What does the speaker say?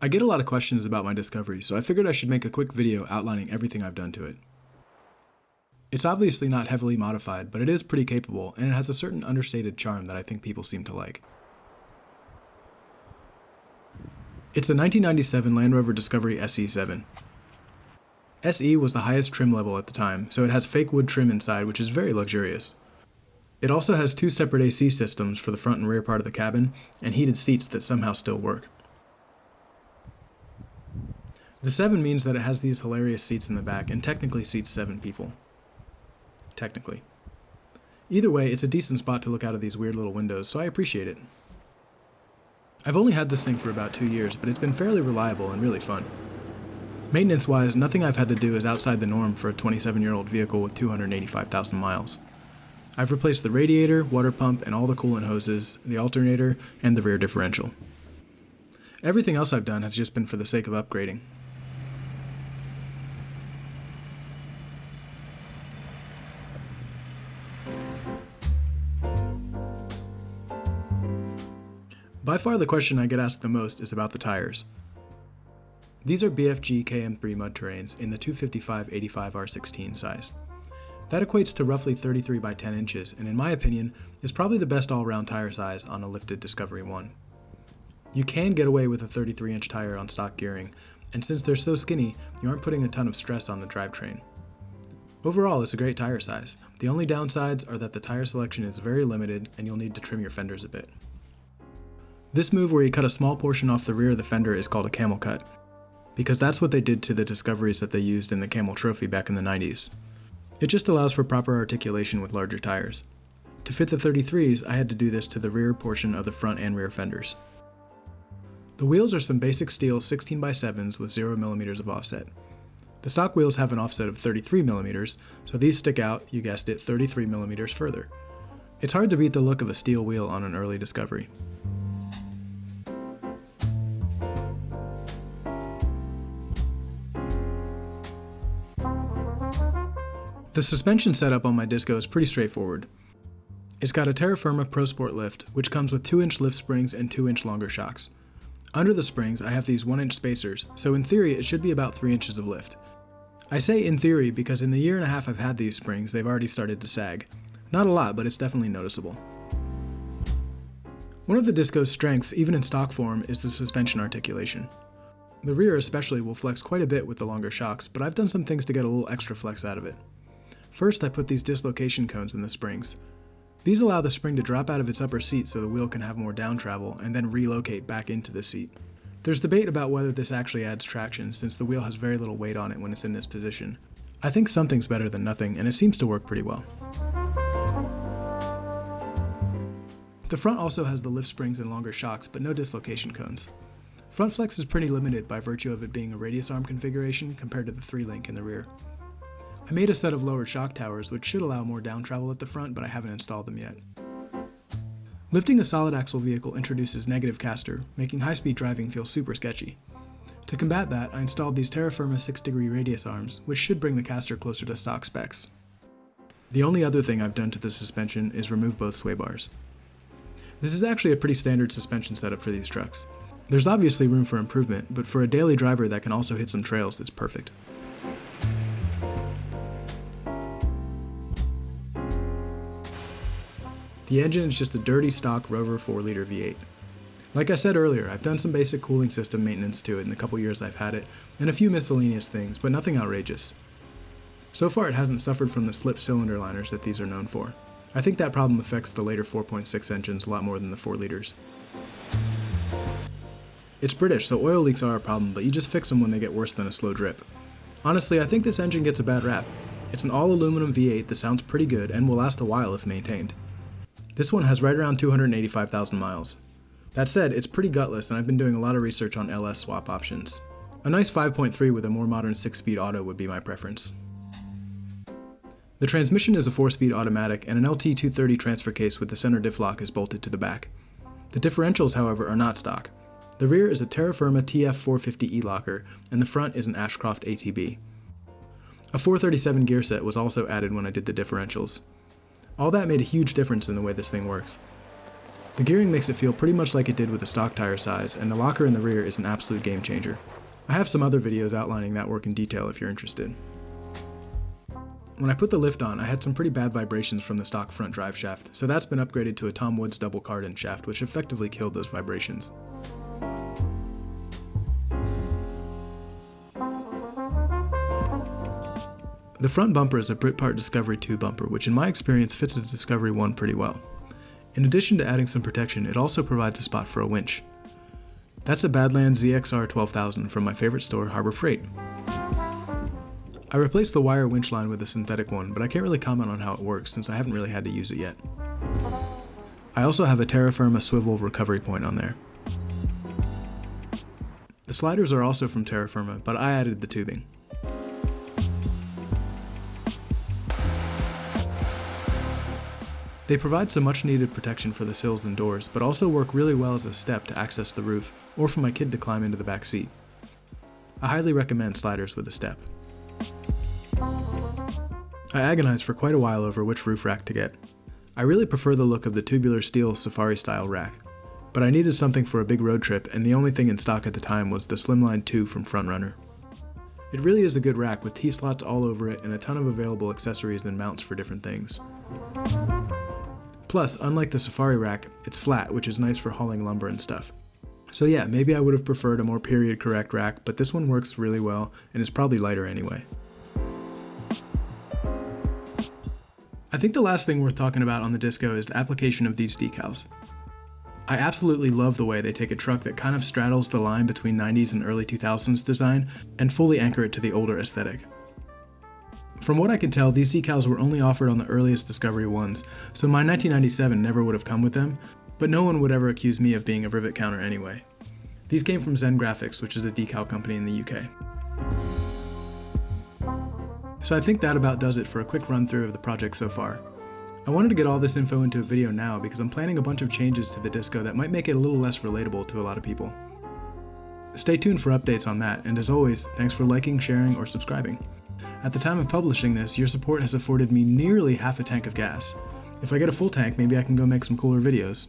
I get a lot of questions about my Discovery, so I figured I should make a quick video outlining everything I've done to it. It's obviously not heavily modified, but it is pretty capable, and it has a certain understated charm that I think people seem to like. It's the 1997 Land Rover Discovery SE7. SE was the highest trim level at the time, so it has fake wood trim inside, which is very luxurious. It also has two separate AC systems for the front and rear part of the cabin, and heated seats that somehow still work. The 7 means that it has these hilarious seats in the back, and technically seats 7 people. Technically. Either way, it's a decent spot to look out of these weird little windows, so I appreciate it. I've only had this thing for about 2 years, but it's been fairly reliable and really fun. Maintenance-wise, nothing I've had to do is outside the norm for a 27-year-old vehicle with 285,000 miles. I've replaced the radiator, water pump, and all the coolant hoses, the alternator, and the rear differential. Everything else I've done has just been for the sake of upgrading. By far the question I get asked the most is about the tires. These are BFG KM3 mud terrains in the 255/85R16 size. That equates to roughly 33 by 10 inches, and in my opinion, is probably the best all-around tire size on a lifted Discovery 1. You can get away with a 33-inch tire on stock gearing, and since they're so skinny, you aren't putting a ton of stress on the drivetrain. Overall, it's a great tire size. The only downsides are that the tire selection is very limited, and you'll need to trim your fenders a bit. This move where you cut a small portion off the rear of the fender is called a camel cut, because that's what they did to the Discoveries that they used in the Camel Trophy back in the 90s. It just allows for proper articulation with larger tires. To fit the 33s, I had to do this to the rear portion of the front and rear fenders. The wheels are some basic steel 16x7s with 0mm of offset. The stock wheels have an offset of 33mm, so these stick out, you guessed it, 33mm further. It's hard to beat the look of a steel wheel on an early Discovery. The suspension setup on my Disco is pretty straightforward. It's got a Terra Firma Pro Sport lift, which comes with 2-inch lift springs and 2-inch longer shocks. Under the springs, I have these 1-inch spacers, so in theory it should be about 3 inches of lift. I say in theory because in the year and a half I've had these springs, they've already started to sag. Not a lot, but it's definitely noticeable. One of the Disco's strengths, even in stock form, is the suspension articulation. The rear especially will flex quite a bit with the longer shocks, but I've done some things to get a little extra flex out of it. First, I put these dislocation cones in the springs. These allow the spring to drop out of its upper seat so the wheel can have more down travel and then relocate back into the seat. There's debate about whether this actually adds traction since the wheel has very little weight on it when it's in this position. I think something's better than nothing, and it seems to work pretty well. The front also has the lift springs and longer shocks, but no dislocation cones. Front flex is pretty limited by virtue of it being a radius arm configuration compared to the 3-link in the rear. I made a set of lowered shock towers which should allow more down travel at the front, but I haven't installed them yet. Lifting a solid axle vehicle introduces negative caster, making high-speed driving feel super sketchy. To combat that, I installed these Terra Firma 6-degree radius arms, which should bring the caster closer to stock specs. The only other thing I've done to the suspension is remove both sway bars. This is actually a pretty standard suspension setup for these trucks. There's obviously room for improvement, but for a daily driver that can also hit some trails, it's perfect. The engine is just a dirty stock Rover 4-liter V8. Like I said earlier, I've done some basic cooling system maintenance to it in the couple years I've had it, and a few miscellaneous things, but nothing outrageous. So far it hasn't suffered from the slip cylinder liners that these are known for. I think that problem affects the later 4.6 engines a lot more than the 4 liters. It's British, so oil leaks are a problem, but you just fix them when they get worse than a slow drip. Honestly, I think this engine gets a bad rap. It's an all-aluminum V8 that sounds pretty good and will last a while if maintained. This one has right around 285,000 miles. That said, it's pretty gutless and I've been doing a lot of research on LS swap options. A nice 5.3 with a more modern 6-speed auto would be my preference. The transmission is a 4-speed automatic and an LT230 transfer case with the center diff lock is bolted to the back. The differentials, however, are not stock. The rear is a Terra Firma TF450 E-locker and the front is an Ashcroft ATB. A 437 gear set was also added when I did the differentials. All that made a huge difference in the way this thing works. The gearing makes it feel pretty much like it did with the stock tire size, and the locker in the rear is an absolute game changer. I have some other videos outlining that work in detail if you're interested. When I put the lift on, I had some pretty bad vibrations from the stock front drive shaft, so that's been upgraded to a Tom Woods double cardan shaft, which effectively killed those vibrations. The front bumper is a Britpart Discovery 2 bumper, which in my experience fits a Discovery 1 pretty well. In addition to adding some protection, it also provides a spot for a winch. That's a Badlands ZXR 12000 from my favorite store, Harbor Freight. I replaced the wire winch line with a synthetic one, but I can't really comment on how it works since I haven't really had to use it yet. I also have a Terra Firma swivel recovery point on there. The sliders are also from Terra Firma, but I added the tubing. They provide some much needed protection for the sills and doors, but also work really well as a step to access the roof, or for my kid to climb into the back seat. I highly recommend sliders with a step. I agonized for quite a while over which roof rack to get. I really prefer the look of the tubular steel safari style rack, but I needed something for a big road trip, and the only thing in stock at the time was the Slimline 2 from Frontrunner. It really is a good rack with T-slots all over it and a ton of available accessories and mounts for different things. Plus, unlike the Safari rack, it's flat, which is nice for hauling lumber and stuff. So yeah, maybe I would have preferred a more period correct rack, but this one works really well and is probably lighter anyway. I think the last thing worth talking about on the Disco is the application of these decals. I absolutely love the way they take a truck that kind of straddles the line between 90s and early 2000s design and fully anchor it to the older aesthetic. From what I could tell, these decals were only offered on the earliest Discovery 1s, so my 1997 never would have come with them, but no one would ever accuse me of being a rivet counter anyway. These came from Zen Graphics, which is a decal company in the UK. So I think that about does it for a quick run through of the project so far. I wanted to get all this info into a video now because I'm planning a bunch of changes to the Disco that might make it a little less relatable to a lot of people. Stay tuned for updates on that, and as always, thanks for liking, sharing, or subscribing. At the time of publishing this, your support has afforded me nearly half a tank of gas. If I get a full tank, maybe I can go make some cooler videos.